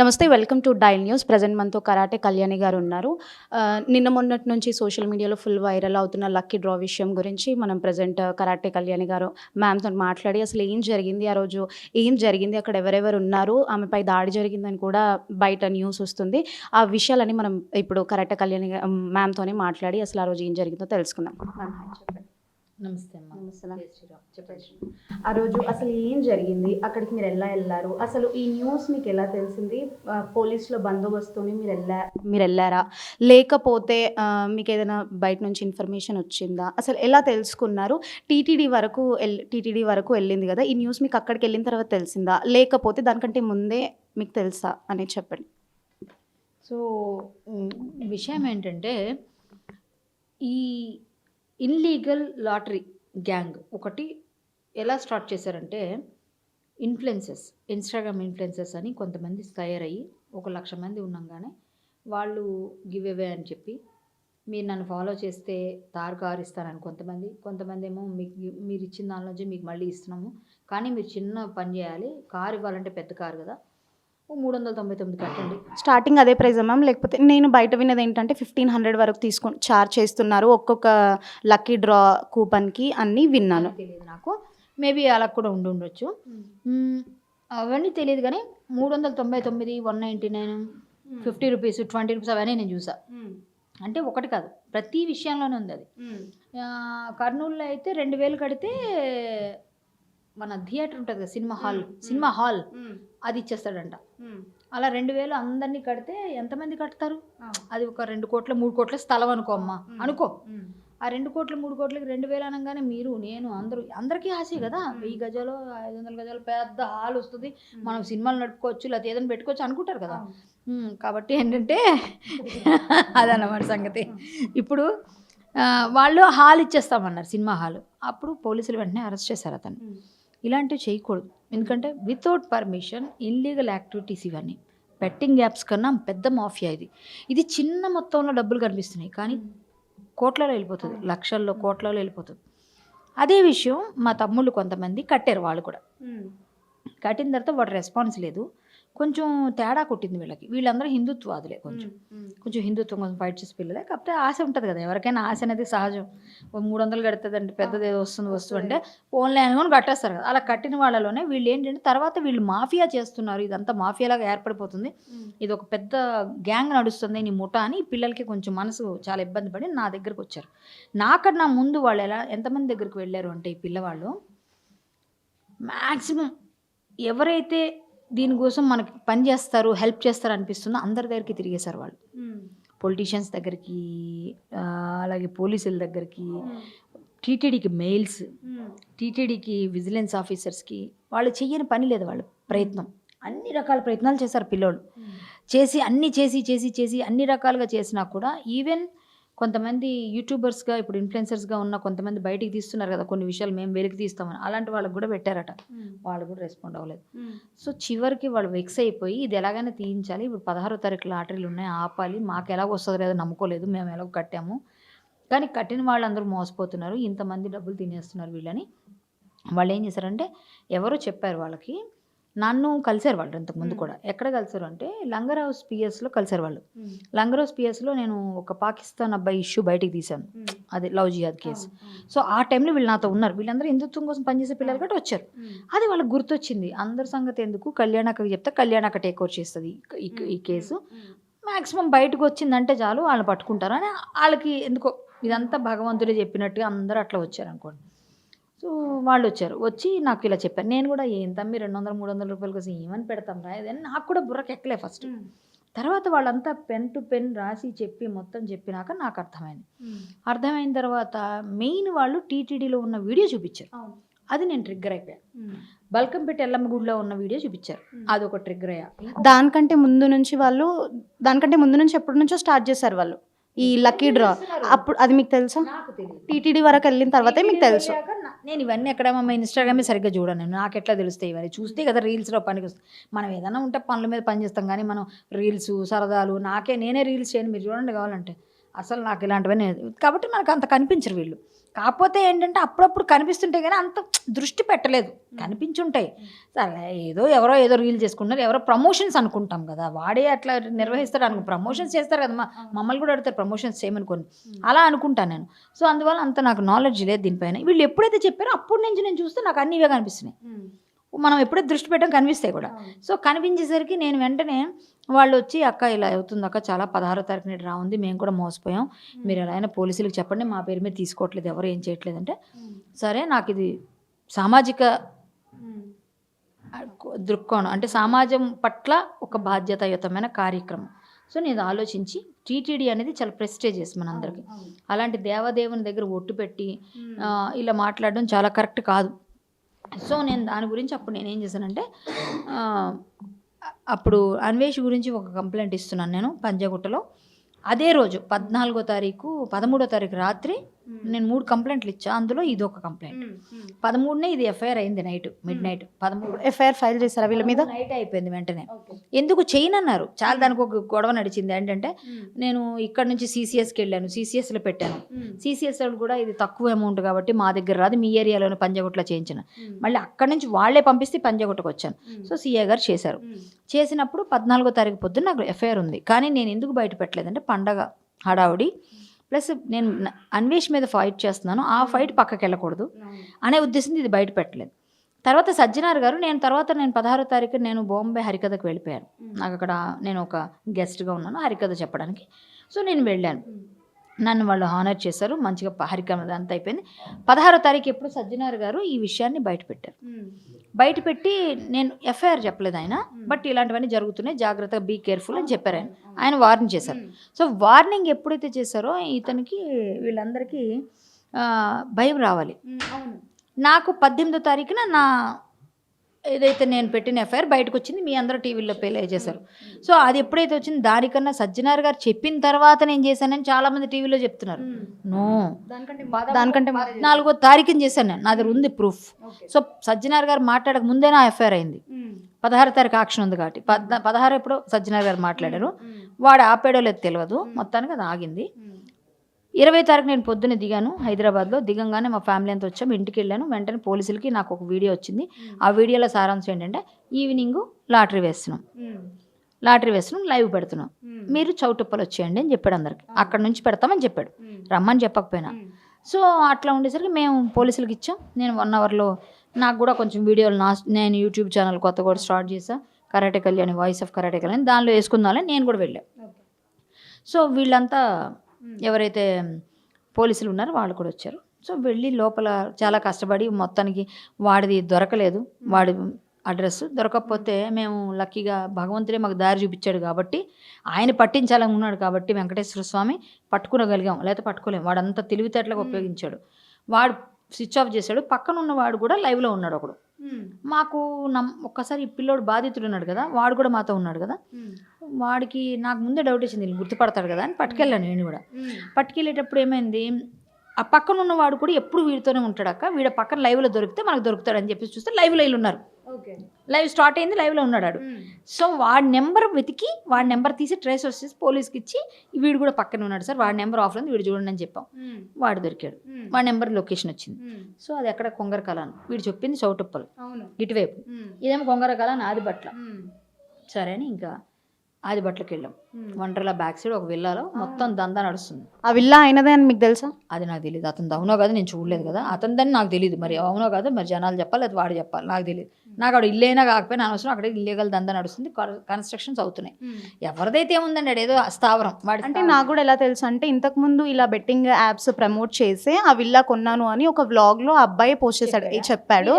నమస్తే. Welcome to dial news. Present మనతో karate Kalyani గారు ఉన్నారు. నిన్న మొన్నటి నుంచి సోషల్ మీడియాలో ఫుల్ వైరల్ అవుతున్న లక్కీ డ్రా విషయం గురించి మనం ప్రెజెంట్ కరాటే కళ్యాణి గారు మ్యామ్‌తోని మాట్లాడి అసలు ఏం జరిగింది, ఆ రోజు ఏం జరిగింది, అక్కడ ఎవరెవరు ఉన్నారు, ఆమెపై దాడి జరిగిందని కూడా బయట న్యూస్ వస్తుంది. ఆ విషయాలన్నీ మనం ఇప్పుడు కరాటే కళ్యాణి మ్యామ్‌తోనే మాట్లాడి అసలు ఆ రోజు ఏం జరిగిందో తెలుసుకుందాం. మ్యామ్ హాయ్ చెప్పండి. నమస్తే అమ్మా. నమస్తే. జై శ్రీరామ్. చెప్పండి. ఆ రోజు అసలు ఏం జరిగింది? అక్కడికి మీరు ఎలా ఎళ్లారు? అసలు ఈ న్యూస్ మీకెలా తెలిసింది? పోలీసుల బందోబస్తుతోని మీరెళ్లారా? లేకపోతే మీకేదైనా బయట నుంచి ఇన్ఫర్మేషన్ వచ్చిందా? అసలు ఎలా తెలుసుకున్నారు? టీటీడీ వరకు ఎళ్ళింది గదా! ఈ న్యూస్ మీకు అక్కడికెళ్ళిన తర్వాత తెలిసిందా? లేకపోతే దానికంటే ముందే మీకు తెలుసా అనేది చెప్పండి. సో, విషయం ఏంటంటే, ఈ ఇల్లీగల్ లాటరీ గ్యాంగ్ ఒకటి ఎలా స్టార్ట్ చేశారంటే, ఇన్‌స్టాగ్రామ్ ఇన్‌ఫ్లుయెన్సర్స్ అని కొంతమంది తయారయ్యి, 1,00,000 మంది ఉండంగానే వాళ్ళు గివ్ అవే అని చెప్పి, మీరు నన్ను ఫాలో చేస్తే కారు ఇస్తానని కొంతమందేమో మీరిచ్చిన దాని నుంచి మీకు మళ్ళీ ఇస్తున్నాము. కానీ మీరు చిన్న పని చేయాలి. కారు ఇవ్వాలంటే పెద్ద కారు కదా! 399 కట్టండి. స్టార్టింగ్ అదే ప్రైజా మ్యామ్? లేకపోతే నేను బయట విన్నదేంటంటే 1,500 వరకు చార్జ్ చేస్తున్నారు. ఒక్కొక్క లక్కీ డ్రా కూపన్‌కి అని విన్నాను. తెలీదు నాకు. మేబీ అలా కూడా ఉండుండొచ్చు. అవన్నీ తెలీదు గానీ 399, 199, 50 రూపీస్, 20 రూపీస్ అవన్నీ నేను చూసా. అంటే ఒకటి కాదు, ప్రతి విషయంలోనే ఉంది అది. కర్నూలులో అయితే 2,000 కడితే మన థియేటర్ ఉంటుంది కదా, సినిమా హాల్ అది ఇచ్చేస్తాడంట. అలా 2,000 అందరినీ కడితే ఎంతమంది కడతారు? అది ఒక 2 కోట్ల 3 కోట్ల స్థలం అనుకో అమ్మా, అనుకో. ఆ 2 కోట్ల 3 కోట్లకి 2,000 అనగానే మీరు నేను అందరికీ ఆశే కదా. 1000 గజాలు 500 గజాలు పెద్ద హాల్ వస్తుంది, మనం సినిమాలు నడుపుకోవచ్చు, లేకపోతే ఏదైనా పెట్టుకోవచ్చు అనుకుంటారు కదా. కాబట్టి ఏంటంటే అదన్నమాట సంగతి. ఇప్పుడు వాళ్ళు హాల్ ఇచ్చేస్తామన్నారు, సినిమా హాల్. అప్పుడు పోలీసులు వెంటనే అరెస్ట్ చేశారు అతను. ఇలాంటివి చేయకూడదు, ఎందుకంటే వితౌట్ పర్మిషన్ ఇల్లీగల్ యాక్టివిటీస్ ఇవన్నీ. బెట్టింగ్ యాప్స్ కన్నా పెద్ద మాఫియా ఇది చిన్న మొత్తంలో డబ్బులు కనిపిస్తున్నాయి, కానీ కోట్లలో వెళ్ళిపోతుంది, లక్షల్లో కోట్లలో వెళ్ళిపోతుంది. అదే విషయం మా తమ్ముళ్ళు కొంతమంది కట్టారు. వాళ్ళు కూడా కట్టిన తర్వాత వాడు రెస్పాన్స్ లేదు, కొంచెం తేడా కొట్టింది వీళ్ళకి. వీళ్ళందరూ హిందుత్వాదులే, కొంచెం హిందుత్వం కొంచెం ఫైట్ చేసే పిల్లలే. కాకపోతే ఆశ ఉంటుంది కదా, ఎవరికైనా ఆశ అనేది సహజం. 300 కడుతుందండి, పెద్దది ఏదో వస్తువు అంటే ఓన్లీ అనుకొని కట్టేస్తారు కదా. అలా కట్టిన వాళ్ళలోనే వీళ్ళు ఏంటంటే తర్వాత వీళ్ళు మాఫియా చేస్తున్నారు, ఇదంతా మాఫియాలాగా ఏర్పడిపోతుంది, ఇది ఒక పెద్ద గ్యాంగ్ నడుస్తుంది నీ ముఠా అని పిల్లలకి కొంచెం మనసు చాలా ఇబ్బంది పడి నా దగ్గరకు వచ్చారు. నాకన్నా ముందు వాళ్ళు ఎంతమంది దగ్గరికి వెళ్ళారు అంటే, ఈ పిల్లవాళ్ళు మ్యాక్సిమం ఎవరైతే దీనికోసం మనకి పని చేస్తారు, హెల్ప్ చేస్తారు అనిపిస్తుందో అందరి దగ్గరికి తిరిగేశారు వాళ్ళు. పొలిటీషియన్స్ దగ్గరికి, అలాగే పోలీసుల దగ్గరికి, టీటీడీకి మెయిల్స్, టీటీడీకి విజిలెన్స్ ఆఫీసర్స్కి. వాళ్ళు చెయ్యని పని లేదు, వాళ్ళ ప్రయత్నం అన్ని రకాల ప్రయత్నాలు చేశారు పిల్లోళ్ళు. చేసి అన్ని రకాలుగా చేసినా కూడా, ఈవెన్ కొంతమంది యూట్యూబర్స్గా ఇప్పుడు ఇన్ఫ్లుయెన్సర్స్గా ఉన్న కొంతమంది బయటికి తీస్తున్నారు కదా కొన్ని విషయాలు, మేము వెలికి తీస్తామని, అలాంటి వాళ్ళకి కూడా పెట్టారట. వాళ్ళు కూడా రెస్పాండ్ అవ్వలేదు. సో చివరికి వాళ్ళు వెక్స్ అయిపోయి ఇది ఎలాగైనా తీయించాలి, ఇప్పుడు 16వ తారీఖు లాటరీలు ఉన్నాయి, ఆపాలి, మాకు ఎలాగో వస్తుందో లేదో నమ్ముకోలేదు, మేము ఎలాగో కట్టాము, కానీ కట్టిన వాళ్ళందరూ మోసపోతున్నారు, ఇంతమంది డబ్బులు తినేస్తున్నారు వీళ్ళని. వాళ్ళు ఏం చేశారంటే, ఎవరో చెప్పారు వాళ్ళకి, నన్ను కలిశారు వాళ్ళు ఇంతకుముందు కూడా. ఎక్కడ కలిశారు అంటే లంగరౌస్ పిఎస్లో కలిశారు వాళ్ళు. లంగరౌస్ పిఎస్లో నేను ఒక పాకిస్తాన్ అబ్బాయి ఇష్యూ బయటికి తీశాను, అది లవ్ జిహాద్ కేసు. సో ఆ టైంలో వీళ్ళు నాతో ఉన్నారు, వీళ్ళందరూ హిందుత్వం కోసం పనిచేసే పిల్లలు కూడా వచ్చారు. అది వాళ్ళకి గుర్తొచ్చింది, అందరి సంగతి ఎందుకు, కళ్యాణక్కకి చెప్తే కళ్యాణక్క టేక్ ఓవర్ చేస్తుంది ఈ కేసు, మ్యాక్సిమం బయటకు వచ్చిందంటే చాలు వాళ్ళని పట్టుకుంటారు అని వాళ్ళకి ఎందుకో, ఇదంతా భగవంతుడే చెప్పినట్టుగా అందరూ అట్లా వచ్చారు అనుకోండి. సో వాళ్ళు వచ్చి నాకు ఇలా చెప్పారు. నేను కూడా ఏం తమ్మి 200, 300 రూపాయల కోసం ఏమని పెడతాం రా ఇదని నాకు కూడా బుర్రకు ఎక్కలే ఫస్ట్. తర్వాత వాళ్ళంతా పెన్ టు పెన్ రాసి మొత్తం చెప్పినాక నాకు అర్థమైన తర్వాత మెయిన్ వాళ్ళు టీటీడీలో ఉన్న వీడియో చూపించారు, అది నేను ట్రిగ్గర్ అయిపోయాను. బల్కంపేట ఎల్లమ్మ గుడిలో ఉన్న వీడియో చూపించారు, అది ఒక ట్రిగ్గర్ అయ్యా. దానికంటే ముందు నుంచి ఎప్పటి నుంచో స్టార్ట్ చేశారు వాళ్ళు ఈ లక్కీ డ్రా. అప్పుడు అది మీకు తెలుసా? టీటీడీ వరకు వెళ్ళిన తర్వాతే మీకు తెలుసు. నేను ఇవన్నీ ఎక్కడ మా ఇన్స్టాగ్రామే సరిగ్గా చూడను, నాకు ఎట్లా తెలుస్తాయి ఇవన్నీ? చూస్తే కదా రీల్స్లో పనికి వస్తాయి. మనం ఏదైనా ఉంటే పనుల మీద పని చేస్తాం, కానీ మనం రీల్స్ సరదాలు నేనే రీల్స్ చేయను, మీరు చూడండి కావాలంటే. అసలు నాకు ఇలాంటివన్నీ, కాబట్టి మనకు అంత కనిపించరు వీళ్ళు. కాకపోతే ఏంటంటే అప్పుడప్పుడు కనిపిస్తుంటాయి కానీ అంత దృష్టి పెట్టలేదు, కనిపించుంటాయి. సరే ఎవరో ఏదో రీల్ చేసుకుంటారు, ఎవరో ప్రమోషన్స్ అనుకుంటాం కదా, వాడే అట్లా నిర్వహిస్తారు అనుకో, ప్రమోషన్స్ చేస్తారు కదా, మమ్మల్ని కూడా అడుగుతారు ప్రమోషన్స్ చేయమని కొన్ని, అలా అనుకుంటాను నేను. సో అందువల్ల అంత నాకు నాలెడ్జ్ లేదు దీనిపైన. వీళ్ళు ఎప్పుడైతే చెప్పారో అప్పటి నుంచి నేను చూస్తే నాకు అన్ని ఇవే కనిపిస్తున్నాయి. మనం ఎప్పుడైతే దృష్టి పెట్టాం కనిపిస్తాయి కూడా. సో కనిపించేసరికి నేను వెంటనే వాళ్ళు వచ్చి, అక్క ఇలా అవుతుంది అక్క, చాలా 16వ తారీఖు నాడు రా ఉంది, మేము కూడా మోసపోయాం, మీరు ఎలా అయినా పోలీసులకు చెప్పండి, మా పేరు మీద తీసుకోవట్లేదు, ఎవరు ఏం చేయట్లేదు అంటే, సరే నాకు ఇది సామాజిక దృక్కోణం అంటే సమాజం పట్ల ఒక బాధ్యతాయుతమైన కార్యక్రమం. సో నేను ఆలోచించి టీటీడీ అనేది చాలా ప్రెస్టేజియస్ మనందరికీ, అలాంటి దేవదేవుని దగ్గర ఒట్టు పెట్టి ఇలా మాట్లాడడం చాలా కరెక్ట్ కాదు. సో నేను దాని గురించి అప్పుడు నేనేం చేశానంటే, అప్పుడు అన్వేష్ గురించి ఒక కంప్లైంట్ ఇస్తున్నాను నేను పంజాగుట్టలో. అదే రోజు 13వ తారీఖు 13వ తారీఖు రాత్రి నేను 3 కంప్లైంట్లు ఇచ్చా, అందులో ఇది ఒక కంప్లైంట్. 13నే ఇది ఎఫ్ఐఆర్ అయింది, night mid night 13 FIR file చేశారా వీళ్ళ మీద? నైట్ అయిపోయింది వెంటనే. ఎందుకు చేయనన్నారు, చాలా దానికి ఒక గొడవ నడిచింది. ఏంటంటే నేను ఇక్కడ నుంచి సిసిఎస్కి వెళ్ళాను, సిసిఎస్లో పెట్టాను, సిసిఎస్ వాళ్ళు కూడా ఇది తక్కువ అమౌంట్ కాబట్టి మా దగ్గర రాదు, మీ ఏరియాలోనే పంజాగుట్టలో చేయించాను. మళ్ళీ అక్కడ నుంచి వాళ్ళే పంపిస్తే పంజాగుట్టకు వచ్చాను. సో సిఏ గారు చేశారు. చేసినప్పుడు 14వ తారీఖు పొద్దున్న నాకు ఎఫ్ఐఆర్ ఉంది. కానీ నేను ఎందుకు బయట పెట్టలేదంటే పండగ హడావుడి, ప్లస్ నేను అన్వేష్ మీద ఫైట్ చేస్తున్నాను, ఆ ఫైట్ పక్కకి వెళ్ళకూడదు అనే ఉద్దేశంతో ఇది బయట పెట్టలేదు. తర్వాత సజ్జనార్ గారు, నేను 16వ తారీఖు నేను బాంబే హరికథకు వెళ్ళిపోయాను. నాకు అక్కడ నేను ఒక గెస్ట్గా ఉన్నాను హరికథ చెప్పడానికి. సో నేను వెళ్ళాను, నన్ను వాళ్ళు హానర్ చేశారు, మంచిగా హరికథ అంతా అయిపోయింది. 16వ తారీఖు ఎప్పుడు సజ్జనార్ గారు ఈ విషయాన్ని బయట పెట్టారు. బయట పెట్టి నేను ఎఫ్ఐఆర్ చెప్పలేదు ఆయన, బట్ ఇలాంటివన్నీ జరుగుతున్నాయి, జాగ్రత్తగా బీ కేర్ఫుల్ అని చెప్పారు ఆయన వార్నింగ్ చేశారు. సో వార్నింగ్ ఎప్పుడైతే చేశారో ఇతనికి వీళ్ళందరికీ భయం రావాలి. నాకు 18వ తారీఖున నా ఏదైతే నేను పెట్టిన ఎఫ్ఐఆర్ బయటకు వచ్చింది, మీ అందరూ టీవీలో ప్లే చేశారు. సో అది ఎప్పుడైతే వచ్చింది, దానికన్నా సజ్జనార్ గారు చెప్పిన తర్వాత నేను చేశానని చాలా మంది టీవీలో చెప్తున్నారు. నో, దానికంటే 14వ తారీఖున చేశాను నేను, నా దగ్గర ఉంది ప్రూఫ్. సో సజ్జనార్ గారు మాట్లాడక ముందే నా ఎఫ్ఐఆర్ అయింది. 16వ తారీఖు ఆక్షన్ ఉంది కాబట్టి 16 ఎప్పుడో సజ్జనార్ గారు మాట్లాడారు, వాడు ఆపేడో లేదు తెలియదు, మొత్తానికి అది ఆగింది. 20వ తారీఖు నేను పొద్దున్నే దిగాను హైదరాబాద్లో. దిగంగానే మా ఫ్యామిలీ అంతా వచ్చాము, ఇంటికి వెళ్ళాను. వెంటనే పోలీసులకి నాకు ఒక వీడియో వచ్చింది. ఆ వీడియోలో సారాంశం ఏంటంటే, ఈవినింగ్ లాటరీ వేస్తున్నాం, లైవ్ పెడుతున్నాం, మీరు చౌటుప్పలు వచ్చేయండి అని చెప్పాడు అందరికి. అక్కడ నుంచి పెడతామని చెప్పాడు, రమ్మని చెప్పకపోయినా. సో అట్లా ఉండేసరికి మేము పోలీసులకి ఇచ్చాం. నేను 1 అవర్లో నాకు కూడా కొంచెం వీడియోలు నేను యూట్యూబ్ ఛానల్ కొత్త కూడా స్టార్ట్ చేశాను, karate Kalyani, voice of karate Kalyani, దానిలో వేసుకుందామని నేను కూడా వెళ్ళాను. సో వీళ్ళంతా ఎవరైతే పోలీసులు ఉన్నారో వాళ్ళు కూడా వచ్చారు. సో వెళ్ళి లోపల చాలా కష్టపడి మొత్తానికి వాడిది దొరకలేదు, వాడి అడ్రస్ దొరకకపోతే మేము లక్కీగా భగవంతుడే మాకు దారి చూపించాడు కాబట్టి, ఆయన పట్టించాలని ఉన్నాడు కాబట్టి వెంకటేశ్వర స్వామి పట్టుకునగలిగాం, లేకపోతే పట్టుకోలేము. వాడంతా తెలివితేటలకు ఉపయోగించాడు. వాడు స్విచ్ ఆఫ్ చేశాడు. పక్కన ఉన్నవాడు కూడా లైవ్లో ఉన్నాడు ఒకడు. మాకు ఒక్కసారి ఈ పిల్లోడు బాధితుడు ఉన్నాడు కదా, వాడు కూడా మాతో ఉన్నాడు కదా, వాడికి నాకు ముందే డౌట్ వచ్చింది, వీళ్ళు గుర్తుపడతాడు కదా అని పట్టుకెళ్ళాను. నేను కూడా పట్టుకెళ్ళేటప్పుడు ఏమైంది, ఆ పక్కన ఉన్నవాడు కూడా ఎప్పుడు వీడితోనే ఉంటాడు అక్క, వీడ పక్కన లైవ్లో దొరికితే మనకు దొరుకుతాడు అని చెప్పి చూస్తే లైవ్లో ఉన్నారు. లైవ్ స్టార్ట్ అయింది, లైవ్లో ఉన్నాడు. సో వాడి నెంబర్ వెతికి వాడి నెంబర్ తీసి ట్రేస్ వచ్చేసి పోలీస్కి ఇచ్చి, వీడు కూడా పక్కన ఉన్నాడు సార్, వాడి నెంబర్ ఆఫ్ ఉంది, వీడు చూడండి అని చెప్పాం. వాడు దొరికాడు, వాడి నెంబర్ లొకేషన్ వచ్చింది. సో అది ఎక్కడ కొంగరకలాను, వీడు చెప్పింది చౌటుప్పలు ఇటువైపు, ఇదేమో కొంగరకలాను ఆదిబట్ల. సరే అని ఇంకా ఆదిబట్లకి వెళ్ళాం. వండర్లా బ్యాక్ సైడ్ ఒక విల్లాలో మొత్తం దందా నడుస్తుంది. ఆ విల్లా అయినదే అని మీకు తెలుసా? అది నాకు తెలియదు, అతను అవునో కాదు నేను చూడలేదు కదా, అతనిదని నాకు తెలియదు. మరి అవునో కాదు మరి జనాలు చెప్పాలి, అది వాడు చెప్పాలి, నాకు తెలియదు. నాకు అక్కడ ఇల్లేనా కాకపోయినా అనవసరం, అక్కడ ఇల్లీగల్ దందా నడుస్తుంది, కన్స్ట్రక్షన్స్ అవుతున్నాయి. ఎవరిదైతే ఏముందండి అదేదో స్థావరం వాడి. అంటే నాకు కూడా ఎలా తెలుసు అంటే, ఇంతకుముందు ఇలా బెట్టింగ్ యాప్స్ ప్రమోట్ చేసి ఆ విల్లా కొన్నాను అని ఒక వ్లాగ్లో అబ్బాయి పోస్ట్ చేశాడు, చెప్పాడు.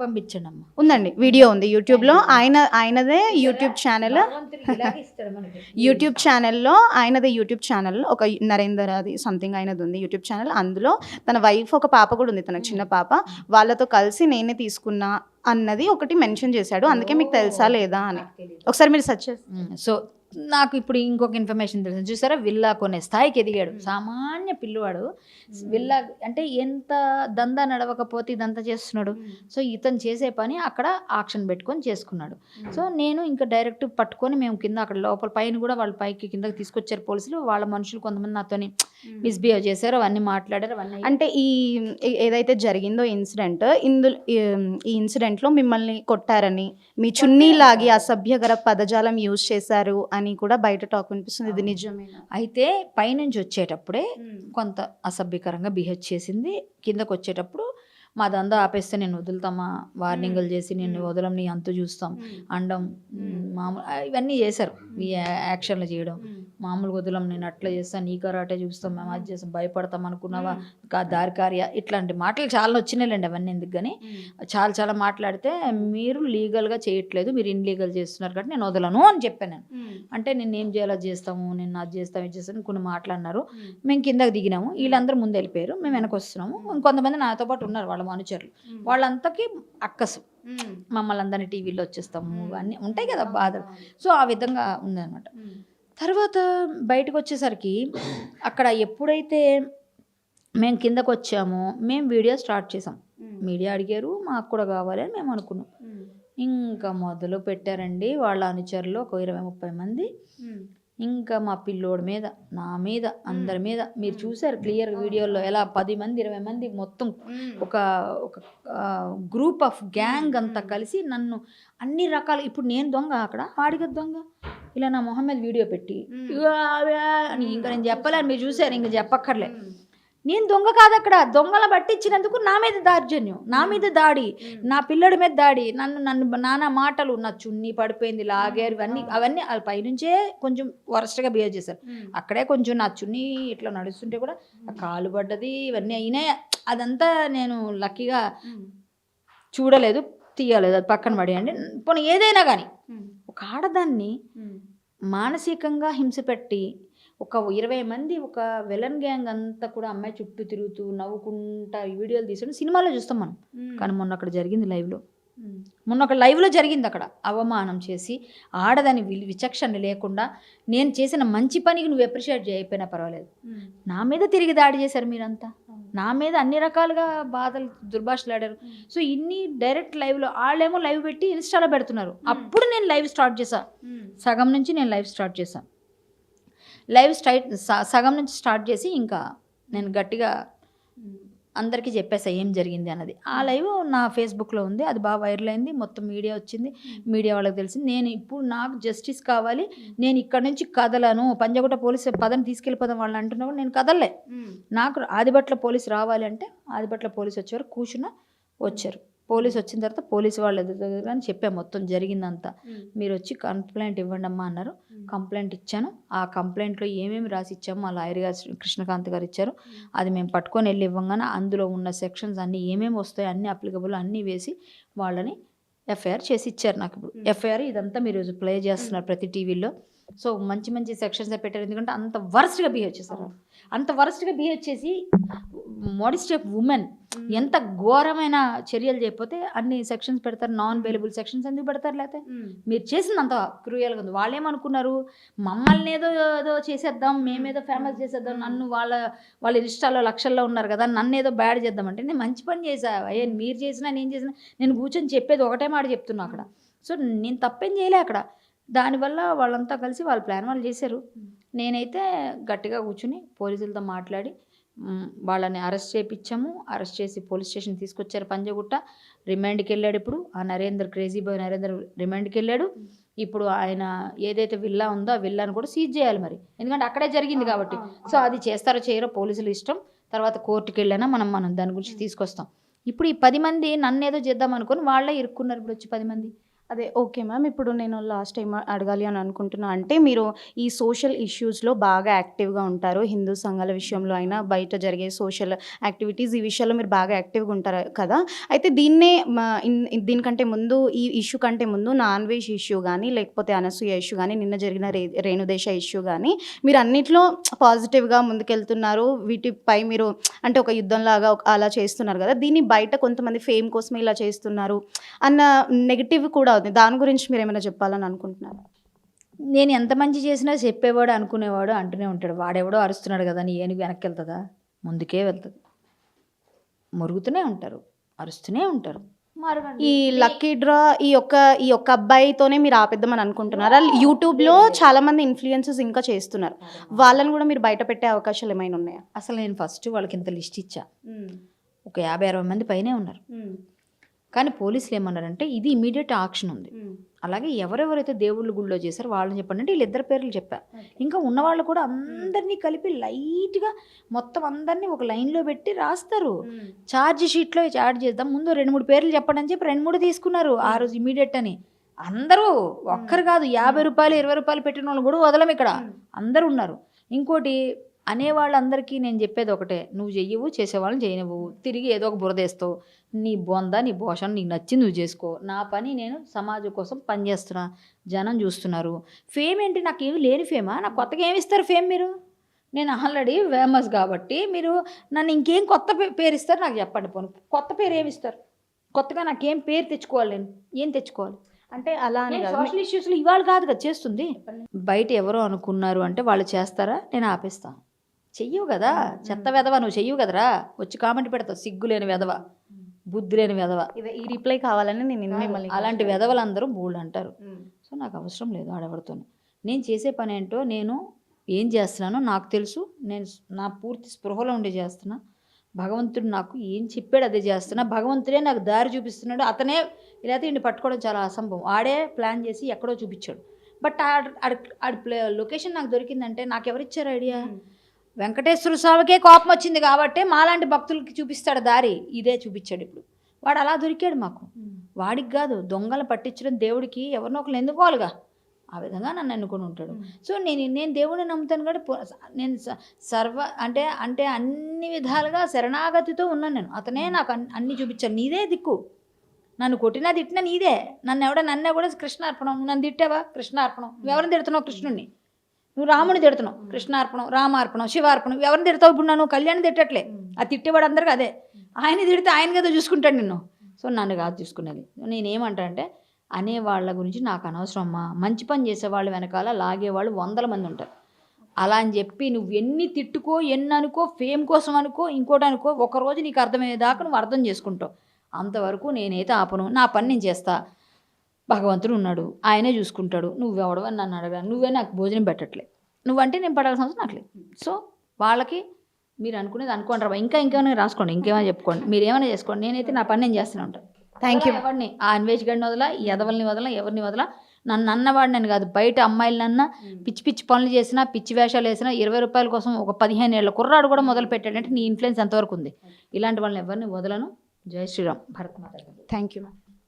పంపించండి అమ్మ, ఉందండి వీడియో ఉంది యూట్యూబ్లో. ఆయనదే యూట్యూబ్ ఛానల్, యూట్యూబ్ ఛానల్లో ఆయనదే యూట్యూబ్ ఛానల్, ఒక నరేందర్ అది సంథింగ్ ఆయనది ఉంది యూట్యూబ్ ఛానల్. అందులో తన వైఫ్ ఒక పాప కూడా ఉంది, తనకు చిన్న పాప, వాళ్ళతో కలిసి నేనే తీసుకున్నా అన్నది ఒకటి మెన్షన్ చేశాడు. అందుకే మీకు తెలుసా లేదా అని ఒకసారి మీరు సెర్చ్ చేసి. సో నాకు ఇప్పుడు ఇంకొక ఇన్ఫర్మేషన్ తెలిసింది చూసారా, విల్లా కొనే స్థాయికి ఎదిగాడు. సామాన్య పిల్లవాడు విల్లా అంటే ఎంత దందా నడవకపోతే ఇదంతా చేస్తున్నాడు. సో ఇతను చేసే పని అక్కడ ఆక్షన్ పెట్టుకొని చేసుకున్నాడు. సో నేను ఇంకా డైరెక్ట్ పట్టుకొని మేము కింద అక్కడ లోపల పైన కూడా వాళ్ళ పైకి కిందకి తీసుకొచ్చారు పోలీసులు. వాళ్ళ మనుషులు కొంతమంది నాతోని మిస్బిహేవ్ చేశారు, అవన్నీ మాట్లాడారు. అవన్నీ అంటే ఏదైతే జరిగిందో ఇన్సిడెంట్, ఈ ఇన్సిడెంట్లో మిమ్మల్ని కొట్టారని, మీ చున్నీ లాగి అసభ్యకర పదజాలం యూజ్ చేశారు అని కూడా బయట టాక్ వినిపిస్తుంది. ఇది నిజమేనా? అయితే పైనుంచి వచ్చేటప్పుడే కొంత అసభ్యకరంగా బిహేవ్ చేసింది. కిందకు వచ్చేటప్పుడు మా దందా ఆపేస్తే నేను వదులుతామా, వార్నింగ్లు చేసి నేను వదలం, నీ అంతు చూస్తాం అండం, మామూలు ఇవన్నీ చేశారు. ఈ యాక్షన్లు చేయడం, మామూలు వదలం, నేను అట్లా చేస్తాను, నీ కరాటే చూస్తాం, మేము అది చేస్తాం, భయపడతాం అనుకున్నావా, దారి కార్య, ఇట్లాంటి మాటలు చాలా వచ్చినాయిలేండి. అవన్నీ ఎందుకు కానీ చాలా చాలా మాట్లాడితే మీరు లీగల్గా చేయట్లేదు, మీరు ఇన్లీగల్ చేస్తున్నారు కాబట్టి నేను వదలను అని చెప్పాను నేను. అంటే నేను ఏం చేయాలో చేస్తాము, నేను అది చేస్తాము, ఇది చేస్తాను కొన్ని మాట్లాడినారు. మేము కిందకి దిగినాము, వీళ్ళందరూ ముందు వెళ్ళిపోయారు, మేము వెనక వస్తున్నాము. ఇంకొంతమంది నాతో పాటు ఉన్నారు వాళ్ళ అనుచరులు, వాళ్ళంతకీ అక్కసు మమ్మల్ని అందరినీ టీవీలో వచ్చేస్తాము, అన్నీ ఉంటాయి కదా బాధలు. సో ఆ విధంగా ఉందన్నమాట. తర్వాత బయటకు వచ్చేసరికి అక్కడ ఎప్పుడైతే మేము కిందకు వచ్చామో మేము వీడియో స్టార్ట్ చేసాం. మీడియా అడిగారు, మాకు కూడా కావాలి అని మేము అనుకున్నాం. ఇంకా మొదలు పెట్టారండి వాళ్ళ అనుచరులు ఒక 20-30 మంది. ఇంకా మా పిల్లోడి మీద, నా మీద, అందరి మీద మీరు చూసారు క్లియర్ వీడియోలో ఎలా 10 మంది 20 మంది మొత్తం ఒక గ్రూప్ ఆఫ్ గ్యాంగ్ అంతా కలిసి నన్ను అన్ని రకాల, ఇప్పుడు నేను దొంగ, అక్కడ వాడిగా దొంగ, ఇలా నా మొహం మీద వీడియో పెట్టి అని ఇంకా నేను చెప్పలేను, మీరు చూసారు, ఇంక చెప్పక్కర్లే. నేను దొంగ కాదు, అక్కడ దొంగల పట్టించినందుకు నా మీద దౌర్జన్యం, నా మీద దాడి, నా పిల్లడి మీద దాడి, నన్ను నానా మాటలు, నా చున్నీ పడిపోయింది, లాగారు, అవన్నీ పైనుంచే కొంచెం వరస్ట్గా బిహేవ్ చేశారు. అక్కడే కొంచెం నా చున్నీ ఇట్లా నడుస్తుంటే కూడా కాలు పడ్డది, ఇవన్నీ అయినాయి. అదంతా నేను లక్కీగా చూడలేదు, తీయలేదు, అది పక్కన పడేయండి. పోనీ ఏదైనా కానీ ఒక ఆడదాన్ని మానసికంగా హింస పెట్టి ఒక 20 మంది ఒక విలన్ గ్యాంగ్ అంతా కూడా అమ్మాయి చుట్టూ తిరుగుతూ నవ్వుకుంటా ఈ వీడియోలు తీసుకుని సినిమాలో చూస్తాం మనం. కానీ మొన్న అక్కడ జరిగింది లైవ్లో, లైవ్లో జరిగింది. అక్కడ అవమానం చేసి ఆడదని విచక్షణ లేకుండా నేను చేసిన మంచి పనికి నువ్వు అప్రిషియేట్ చేయకపోయినా పర్వాలేదు, నా మీద తిరిగి దాడి చేశారు మీరంతా, నా మీద అన్ని రకాలుగా బాధలు దుర్భాషలాడారు. సో ఇన్ని డైరెక్ట్ లైవ్లో, వాళ్ళేమో లైవ్ పెట్టి ఇన్స్టాలో పెడుతున్నారు. అప్పుడు నేను లైవ్ స్టార్ట్ చేశాను, సగం నుంచి నేను లైవ్ స్టార్ట్ చేశాను. సగం నుంచి స్టార్ట్ చేసి ఇంకా నేను గట్టిగా అందరికీ చెప్పేసా ఏం జరిగింది అన్నది. ఆ లైవ్ నా ఫేస్బుక్లో ఉంది, అది బాగా వైరల్ అయింది, మొత్తం మీడియా వచ్చింది, మీడియా వాళ్ళకి తెలిసింది. నేను ఇప్పుడు నాకు జస్టిస్ కావాలి, నేను ఇక్కడ నుంచి కదలను, పంజాగుట్ట పోలీసు పదని తీసుకెళ్ళిపోదాం వాళ్ళు అంటున్నా, నేను కదలలే. నాకు ఆదిబట్ల పోలీసు రావాలి అంటే ఆదిబట్ల పోలీసు వచ్చేవారు, వచ్చారు. పోలీసు వచ్చిన తర్వాత పోలీసు వాళ్ళు ఎదురు అని చెప్పా మొత్తం జరిగిందంతా. మీరు వచ్చి కంప్లైంట్ ఇవ్వండి అమ్మా అన్నారు. కంప్లైంట్ ఇచ్చాను. ఆ కంప్లైంట్లో ఏమేమి రాసి ఇచ్చామో మా లాయర్ గారు కృష్ణకాంత్ గారు ఇచ్చారు. అది మేము పట్టుకొని వెళ్ళి ఇవ్వగానే అందులో ఉన్న సెక్షన్స్ అన్నీ ఏమేమి వస్తాయో అన్నీ అప్లికబుల్ అన్నీ వేసి వాళ్ళని ఎఫ్ఐఆర్ చేసి ఇచ్చారు. నాకు ఇప్పుడు ఎఫ్ఐఆర్ ఇదంతా మీరు ప్లే చేస్తున్నారు ప్రతి టీవీలో. సో మంచి మంచి సెక్షన్స్ పెట్టారు, ఎందుకంటే అంత వరస్ట్గా బిహేవ్ చేశారు. అంత వరస్ట్గా బిహేవ్ చేసి మోడెస్టీ ఆఫ్ ఉమెన్ ఎంత ఘోరమైన చర్యలు చేయకపోతే అన్ని సెక్షన్స్ పెడతారు. నాన్ బెయిలబుల్ సెక్షన్స్ ఎందుకు పెడతారు? లేకపోతే మీరు చేసింది అంత క్రూయల్గా ఉంది. వాళ్ళు ఏమనుకున్నారు, మమ్మల్ని ఏదో చేసేద్దాం, మేమేదో ఫేమస్ చేసేద్దాం, నన్ను వాళ్ళ ఇన్స్టాలో లక్షల్లో ఉన్నారు కదా, నన్ను ఏదో బ్యాడ్ చేద్దామంటే నేను మంచి పని చేసా. మీరు చేసినా నేను చేసినా నేను కూర్చొని చెప్పేది ఒకటే మాట చెప్తున్నా అక్కడ. సో నేను తప్పేం చేయలే అక్కడ. దానివల్ల వాళ్ళంతా కలిసి వాళ్ళ ప్లాన్ వాళ్ళు చేశారు. నేనైతే గట్టిగా కూర్చుని పోలీసులతో మాట్లాడి వాళ్ళని అరెస్ట్ చేయించాము. అరెస్ట్ చేసి పోలీస్ స్టేషన్ తీసుకొచ్చారు పంజగుట్ట. రిమాండ్కి వెళ్ళాడు. ఇప్పుడు ఆ క్రేజీ బాయ్ నరేందర్ రిమాండ్కి వెళ్ళాడు. ఇప్పుడు ఆయన ఏదైతే విల్లా ఉందో ఆ విల్లాను కూడా సీజ్ చేయాలి మరి, ఎందుకంటే అక్కడే జరిగింది కాబట్టి. సో అది చేస్తారో చేయరో పోలీసులు ఇష్టం. తర్వాత కోర్టుకి వెళ్ళానా మనం దాని గురించి తీసుకొస్తాం. ఇప్పుడు ఈ 10 మంది నన్ను ఏదో చేద్దాం అనుకుని వాళ్ళే ఇరుక్కున్నారు. ఇప్పుడు వచ్చి 10 మంది. అదే ఓకే మ్యామ్. ఇప్పుడు నేను లాస్ట్ టైం అడగాలి అని అనుకుంటున్నా, అంటే మీరు ఈ సోషల్ ఇష్యూస్లో బాగా యాక్టివ్గా ఉంటారు. హిందూ సంఘాల విషయంలో అయినా బయట జరిగే సోషల్ యాక్టివిటీస్ ఈ విషయాల్లో మీరు బాగా యాక్టివ్గా ఉంటారు కదా. అయితే దీనికంటే ముందు, ఈ ఇష్యూ కంటే ముందు నాన్ వెజ్ ఇష్యూ కానీ, లేకపోతే అనసూయ ఇష్యూ కానీ, నిన్న జరిగిన రేణుదేశ ఇష్యూ కానీ, మీరు అన్నిట్లో పాజిటివ్గా ముందుకెళ్తున్నారు. వీటిపై మీరు అంటే ఒక యుద్ధంలాగా అలా చేస్తున్నారు కదా. దీన్ని బయట కొంతమంది ఫేమ్ కోసమే ఇలా చేస్తున్నారు అన్న నెగిటివ్ కూడా అవుతుంది. దాని గురించి మీరు ఏమైనా చెప్పాలని అనుకుంటున్నారు? నేను ఎంత మంచి చేసినా చెప్పేవాడు అనుకునేవాడు అంటూనే ఉంటాడు. వాడెవడో అరుస్తున్నాడు కదా, నీ ఏనుగు వెనక్కి వెళ్తుందా? ముందుకే వెళ్తుంది. మురుగుతూనే ఉంటారు, అరుస్తూనే ఉంటారు. ఈ లక్కీ డ్రా ఈ ఒక్క అబ్బాయితోనే మీరు ఆపేద్దామని అనుకుంటున్నారా? యూట్యూబ్లో చాలా మంది ఇన్ఫ్లుయెన్సెస్ ఇంకా చేస్తున్నారు, వాళ్ళని కూడా మీరు బయట పెట్టే అవకాశాలు ఏమైనా ఉన్నాయా? అసలు నేను ఫస్ట్ వాళ్ళకి ఇంత లిస్ట్ ఇచ్చా, ఒక 50-60 మంది పైనే ఉన్నారు. కానీ పోలీసులు ఏమన్నారంటే ఇది ఇమీడియట్ ఆక్షన్ ఉంది, అలాగే ఎవరెవరైతే దేవుళ్ళ గుళ్ళో చేశారో వాళ్ళని చెప్పండి అంటే వీళ్ళిద్దరు పేర్లు చెప్పా. ఇంకా ఉన్నవాళ్ళు కూడా అందరినీ కలిపి లైట్గా మొత్తం అందరినీ ఒక లైన్లో పెట్టి రాస్తారు. ఛార్జ్ షీట్లో చార్జ్ చేద్దాం, ముందు 2-3 పేర్లు చెప్పండి అని చెప్పి 2-3 తీసుకున్నారు ఆ రోజు ఇమీడియట్ అని. అందరూ ఒక్కరు కాదు, 50 రూపాయలు 20 రూపాయలు పెట్టిన వాళ్ళు కూడా వదలం, ఇక్కడ అందరూ ఉన్నారు. ఇంకోటి అనేవాళ్ళందరికీ నేను చెప్పేది ఒకటే, నువ్వు చెయ్యవు, చేసేవాళ్ళని చేయనివ్వు, తిరిగి ఏదో ఒక బురదేస్తావు, నీ బొంద నీ భోషణ నీకు నచ్చింది నువ్వు చేసుకో, నా పని నేను సమాజం కోసం పనిచేస్తున్నా, జనం చూస్తున్నారు. ఫేమ్ ఏంటి? నాకేమి లేని ఫేమా? నాకు కొత్తగా ఏమి ఇస్తారు ఫేమ్? మీరు నేను ఆల్రెడీ ఫేమస్ కాబట్టి మీరు నన్ను ఇంకేం కొత్త పేరు ఇస్తారు నాకు చెప్పండి. పోను కొత్త పేరు ఏమి ఇస్తారు? కొత్తగా నాకేం పేరు తెచ్చుకోవాలి? నేను ఏం తెచ్చుకోవాలి? అంటే అలా అని సోషల్ ఇష్యూస్లో ఇవాళ కాదు కదా చేస్తుంది. బయట ఎవరో అనుకున్నారు అంటే వాళ్ళు చేస్తారా, నేను ఆపేస్తాను. చెయ్యవు కదా, చెత్త వెధవ నువ్వు చెయ్యవు కదరా, వచ్చి కామెంట్ పెడతావు, సిగ్గు లేని వెధవ, బుద్ధి లేని వెధవ. ఈ రిప్లై కావాలని నేను మిమ్మల్ని అలాంటి వెధవలందరూ బోల్డ్ అంటారు. సో నాకు అవసరం లేదు ఆడెవరితో. నేను చేసే పని ఏంటో, నేను ఏం చేస్తున్నానో నాకు తెలుసు, నేను నా పూర్తి స్పృహలో ఉండి చేస్తున్నా. భగవంతుడు నాకు ఏం చెప్పాడు అదే చేస్తున్నా, భగవంతుడే నాకు దారి చూపిస్తున్నాడు. అతనే ఇలా ఈయన పట్టుకోవడం చాలా అసంభవం, ఆడే ప్లాన్ చేసి ఎక్కడో చూపించాడు. బట్ ఆడి లొకేషన్ నాకు దొరికిందంటే నాకు ఎవరిచ్చారు ఐడియా? వెంకటేశ్వర స్వామికే కోపం వచ్చింది కాబట్టి మాలాంటి భక్తులకి చూపిస్తాడు దారి, ఇదే చూపించాడు. ఇప్పుడు వాడు అలా దొరికాడు మాకు, వాడికి కాదు. దొంగలు పట్టించడం దేవుడికి ఎవరినో ఒకరు ఎన్నుకోవాలిగా, ఆ విధంగా నన్ను ఎన్నుకొని ఉంటాడు. సో నేను దేవుడిని నమ్ముతాను కాబట్టి నేను అంటే అన్ని విధాలుగా శరణాగతితో ఉన్నాను నేను. అతనే నాకు అన్నీ చూపించాను. నీదే దిక్కు, నన్ను కొట్టినా తిట్టినా నీదే. నన్ను కూడా కృష్ణార్పణం, నువ్వు నన్ను తిట్టావా కృష్ణార్పణం. నువ్వెవరిని తిడుతున్నావు? కృష్ణుడిని. నువ్వు రాముని తిడుతున్నావు, కృష్ణార్పణం, రామార్పణం, శివార్పణం. ఎవరిని తిడతావు? ఇప్పుడు నన్ను కళ్యాణ్ తిట్టట్లే, అది తిట్టేవాడు అందరికీ అదే. ఆయన తిడితే ఆయన కదా చూసుకుంటాడు నిన్ను. సో నన్ను కాదు చూసుకునేది. నేనేమంటా అంటే అనేవాళ్ళ గురించి నాకు అనవసరం అమ్మా. మంచి పని చేసేవాళ్ళు వెనకాల లాగేవాళ్ళు 100 మంది ఉంటారు. అలా అని చెప్పి నువ్వు ఎన్ని తిట్టుకో, ఎన్ని అనుకో, ఫేమ్ కోసం అనుకో, ఇంకోటి అనుకో, ఒకరోజు నీకు అర్థమయ్యేదాకా నువ్వు అర్థం చేసుకుంటావు. అంతవరకు నేనైతే ఆపను, నా పని నేను చేస్తా. భగవంతుడు ఉన్నాడు, ఆయనే చూసుకుంటాడు. నువ్వెవడవని నన్ను అడగాను, నువ్వే నాకు భోజనం పెట్టట్లే, నువ్వంటే నేను పడాల్సిన అవసరం నాకు లేదు. సో వాళ్ళకి మీరు అనుకునేది అనుకోండి రా, ఇంకేమైనా రాసుకోండి, ఇంకేమైనా చెప్పుకోండి, మీరు ఏమైనా చేసుకోండి, నేనైతే నా పని నేను చేస్తూనే ఉంటాను. Thank you. ఎవరిని ఆ అన్వేష్ గడిని వదల, ఈ ఎదవల్ని వదల, ఎవరిని వదల. నన్ను అన్నవాడు నేను కాదు, బయట అమ్మాయిలన్నా పిచ్చి పిచ్చి పనులు చేసినా, పిచ్చి వేషాలు వేసినా, 20 రూపాయల కోసం ఒక 15 ఏళ్ళ కుర్రాడు కూడా మొదలు పెట్టాడంటే నీ ఇన్ఫ్లుయెన్స్ ఎంతవరకు ఉంది? ఇలాంటి వాళ్ళని ఎవరిని వదలను. జై శ్రీరామ్. భరత్ మాత. Thank you.